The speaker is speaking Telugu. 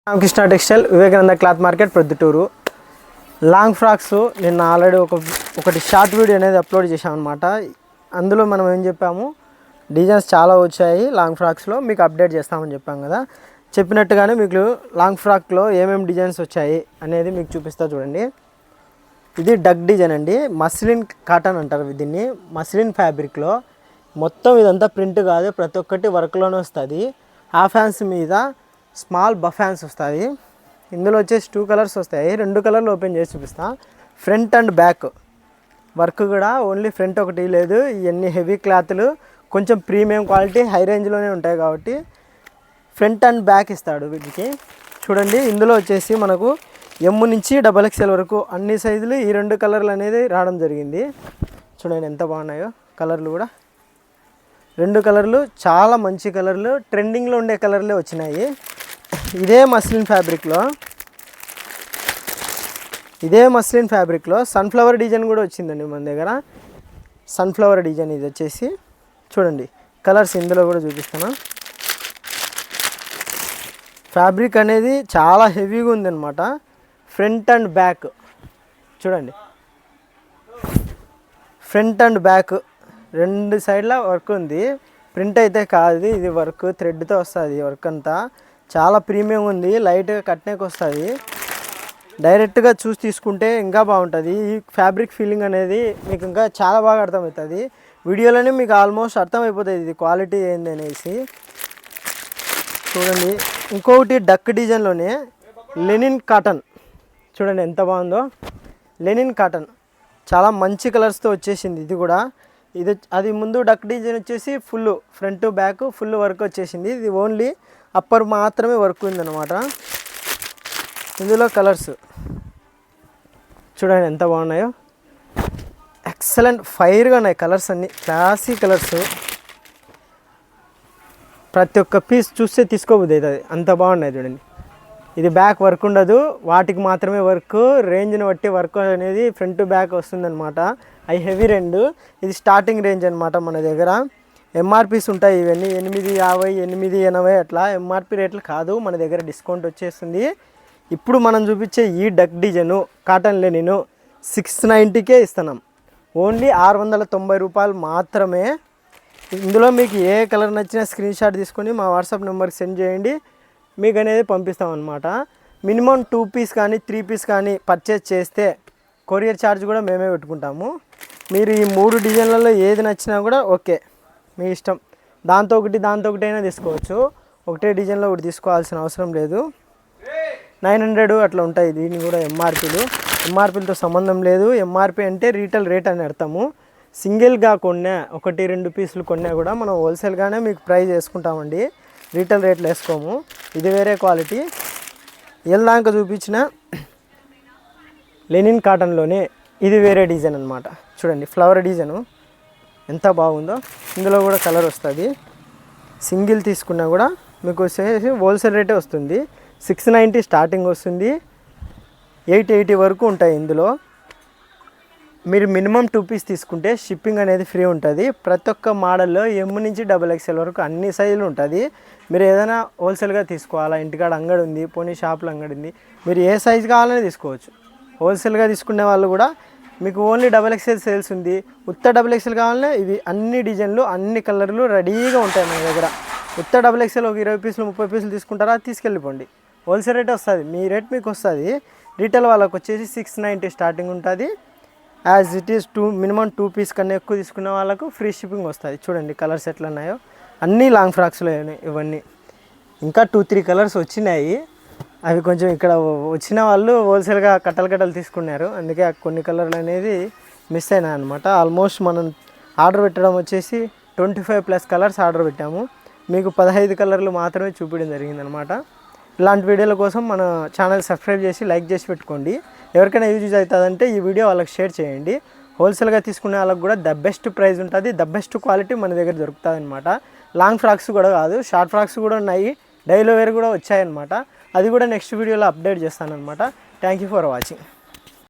Ramakrishna textile Vivekananda cloth market Proddatur. Long frocks నిన్న ఆల్రెడీ ఒకటి షార్ట్ వీడియో అనేది అప్లోడ్ చేశామన్నమాట. అందులో మనం ఏం చెప్పాము, డిజైన్స్ చాలా వచ్చాయి లాంగ్ ఫ్రాక్స్లో, మీకు అప్డేట్ చేస్తామని చెప్పాం కదా. చెప్పినట్టుగానే మీకు లాంగ్ ఫ్రాక్లో ఏమేమి డిజైన్స్ వచ్చాయి అనేది మీకు చూపిస్తా చూడండి. ఇది డక్ డిజైన్ అండి, మస్లిన్ కాటన్ అంటారు దీన్ని. మస్లిన్ ఫ్యాబ్రిక్లో మొత్తం ఇదంతా ప్రింట్ కాదు, ప్రతి ఒక్కటి వర్క్లోనే వస్తుంది. హాఫ్ హ్యాండ్స్ మీద స్మాల్ బఫ్ హ్యాండ్స్ వస్తాయి. ఇందులో వచ్చేసి 2 కలర్స్ వస్తాయి. 2 కలర్లు ఓపెన్ చేసి చూపిస్తా. ఫ్రంట్ అండ్ బ్యాక్ వర్క్ కూడా ఓన్లీ ఫ్రంట్ ఒకటి లేదు. ఇవన్నీ హెవీ క్లాత్లు, కొంచెం ప్రీమియం క్వాలిటీ, హై రేంజ్లోనే ఉంటాయి కాబట్టి ఫ్రంట్ అండ్ బ్యాక్ ఇస్తాడు వీటికి. చూడండి, ఇందులో వచ్చేసి మనకు ఎమ్ నుంచి XXL వరకు అన్ని సైజులు ఈ 2 కలర్లు అనేది రావడం జరిగింది. చూడండి ఎంత బాగున్నాయో కలర్లు కూడా. 2 కలర్లు చాలా మంచి కలర్లు, ట్రెండింగ్లో ఉండే కలర్లే వచ్చినాయి. ఇదే మస్లిన్ ఫ్యాబ్రిక్లో సన్ఫ్లవర్ డిజైన్ కూడా వచ్చిందండి మన దగ్గర. సన్ఫ్లవర్ డిజైన్ ఇది వచ్చేసి చూడండి, కలర్స్ ఇందులో కూడా చూపిస్తాను. ఫ్యాబ్రిక్ అనేది చాలా హెవీగా ఉందన్నమాట. ఫ్రంట్ అండ్ బ్యాక్ చూడండి, ఫ్రంట్ అండ్ బ్యాక్ 2 సైడ్ల వర్క్ ఉంది. ప్రింట్ అయితే కాదు, ఇది వర్క్ థ్రెడ్తో వస్తుంది. వర్క్ అంతా చాలా ప్రీమియం ఉంది, లైట్గా కట్నేకి వస్తుంది. డైరెక్ట్గా చూసి తీసుకుంటే ఇంకా బాగుంటుంది. ఈ ఫ్యాబ్రిక్ ఫీలింగ్ అనేది మీకు ఇంకా చాలా బాగా అర్థమవుతుంది. వీడియోలోనే మీకు ఆల్మోస్ట్ అర్థమైపోతుంది ఇది క్వాలిటీ ఏంది అనేసి. చూడండి, ఇంకొకటి డక్ డిజైన్లోనే లెనిన్ కాటన్ చూడండి ఎంత బాగుందో. లెనిన్ కాటన్ చాలా మంచి కలర్స్తో వచ్చేసింది ఇది కూడా. అది ముందు డక్ డిజైన్ వచ్చేసి full front back full work వచ్చేసింది. ఇది ఓన్లీ అప్పర్ మాత్రమే వర్క్ ఉందన్నమాట. ఇందులో కలర్స్ చూడండి ఎంత బాగున్నాయో. ఎక్సలెంట్ ఫైర్గా ఉన్నాయి కలర్స్, అన్నీ క్లాసీ కలర్స్. ప్రతి ఒక్క పీస్ చూస్తే తీసుకోబుద్ది అవుతుంది, అంత బాగున్నాయి చూడండి. ఇది బ్యాక్ వర్క్ ఉండదు, వాటికి మాత్రమే వర్క్. రేంజ్ని బట్టి వర్క్ అనేది ఫ్రంట్ బ్యాక్ వస్తుందన్నమాట. అవి హెవీ రెండు. ఇది స్టార్టింగ్ రేంజ్ అనమాట మన దగ్గర. ఎంఆర్పీస్ ఉంటాయి ఇవన్నీ 850, 880 అట్లా ఎంఆర్పీ రేట్లు కాదు, మన దగ్గర డిస్కౌంట్ వచ్చేస్తుంది. ఇప్పుడు మనం చూపించే ఈ డక్ డిజైను కాటన్ లెనిన్ 690కే ఇస్తున్నాం. ఓన్లీ 690 రూపాయలు మాత్రమే. ఇందులో మీకు ఏ కలర్ నచ్చినా స్క్రీన్ షాట్ తీసుకొని మా వాట్సాప్ నెంబర్కి సెండ్ చేయండి, మీకు అనేది పంపిస్తాం అనమాట. మినిమం 2 పీస్ కానీ 3 పీస్ కానీ పర్చేజ్ చేస్తే కొరియర్ ఛార్జ్ కూడా మేమే పెట్టుకుంటాము. మీరు ఈ 3 డిజైన్లలో ఏది నచ్చినా కూడా ఓకే, మీ ఇష్టం. దాంతో ఒకటి అయినా తీసుకోవచ్చు, ఒకటే డిజైన్లో ఒకటి తీసుకోవాల్సిన అవసరం లేదు. 900 అట్లా ఉంటాయి దీన్ని కూడా ఎంఆర్పీలతో సంబంధం లేదు. ఎంఆర్పీ అంటే రీటైల్ రేట్ అని అర్థము. సింగిల్గా కొన్నా 1-2 పీసులు కొన్నా కూడా మనం హోల్సేల్గానే మీకు ప్రైస్ వేసుకుంటామండి, రీటైల్ రేట్లు వేసుకోము. ఇది వేరే క్వాలిటీ. దాకా చూపించిన లెనిన్ కాటన్లోనే ఇది వేరే డిజైన్ అనమాట. చూడండి ఫ్లవర్ డిజైను ఎంత బాగుందో. ఇందులో కూడా కలర్ వస్తుంది. సింగిల్ తీసుకున్నా కూడా మీకు వచ్చేసి హోల్సేల్ రేటే వస్తుంది. 690 స్టార్టింగ్ వస్తుంది, 880 వరకు ఉంటాయి. ఇందులో మీరు మినిమం 2 పీస్ తీసుకుంటే షిప్పింగ్ అనేది ఫ్రీ ఉంటుంది. ప్రతి ఒక్క మోడల్లో ఎమ్ నుంచి XXL వరకు అన్ని సైజులు ఉంటుంది. మీరు ఏదైనా హోల్సేల్గా తీసుకోవాలా, ఇంటికాడ అంగడి ఉంది, పోనీ షాపులో అంగడి ఉంది, మీరు ఏ సైజు కావాలని తీసుకోవచ్చు. హోల్సేల్గా తీసుకునే వాళ్ళు కూడా మీకు ఓన్లీ XXL సేల్స్ ఉంది. ఉత్త XXL కావాలనే ఇవి అన్ని డిజైన్లు అన్ని కలర్లు రెడీగా ఉంటాయి మన దగ్గర. ఉత్త XXL ఒక 20 పీసులు 30 పీసులు తీసుకుంటారా, తీసుకెళ్ళిపోండి. హోల్సేల్ రేట్ వస్తుంది, మీ రేట్ మీకు వస్తుంది. రీటైల్ వాళ్ళకి వచ్చేసి 690 స్టార్టింగ్ ఉంటుంది. As it is minimum 2 piece కన్నా ఎక్కువ తీసుకున్న వాళ్ళకు ఫ్రీ షిప్పింగ్ వస్తుంది. చూడండి కలర్స్ ఎట్లా ఉన్నాయో, అన్నీ లాంగ్ ఫ్రాక్స్లో ఇవన్నీ. ఇంకా 2-3 కలర్స్ వచ్చినాయి, అవి కొంచెం ఇక్కడ వచ్చిన వాళ్ళు హోల్సేల్గా కట్టలు తీసుకున్నారు, అందుకే కొన్ని కలర్లు అనేది మిస్ అయినాయి అనమాట. ఆల్మోస్ట్ మనం ఆర్డర్ పెట్టడం వచ్చేసి 25+ కలర్స్ ఆర్డర్ పెట్టాము. మీకు 15 కలర్లు మాత్రమే చూపించడం జరిగిందనమాట. ఇలాంటి వీడియోల కోసం మన ఛానల్ సబ్స్క్రైబ్ చేసి లైక్ చేసి పెట్టుకోండి. ఎవరికైనా యూజ్ అవుతుందంటే ఈ వీడియో వాళ్ళకి షేర్ చేయండి. హోల్సేల్గా తీసుకునే వాళ్ళకి కూడా ద బెస్ట్ ప్రైస్ ఉంటుంది, ద బెస్ట్ క్వాలిటీ మన దగ్గర దొరుకుతుంది అనమాట. లాంగ్ ఫ్రాక్స్ కూడా కాదు, షార్ట్ ఫ్రాక్స్ కూడా ఉన్నాయి, డైలీ వేర్ కూడా వచ్చాయన్నమాట. అది కూడా నెక్స్ట్ వీడియోలో అప్డేట్ చేస్తానన్నమాట. Thank you for watching.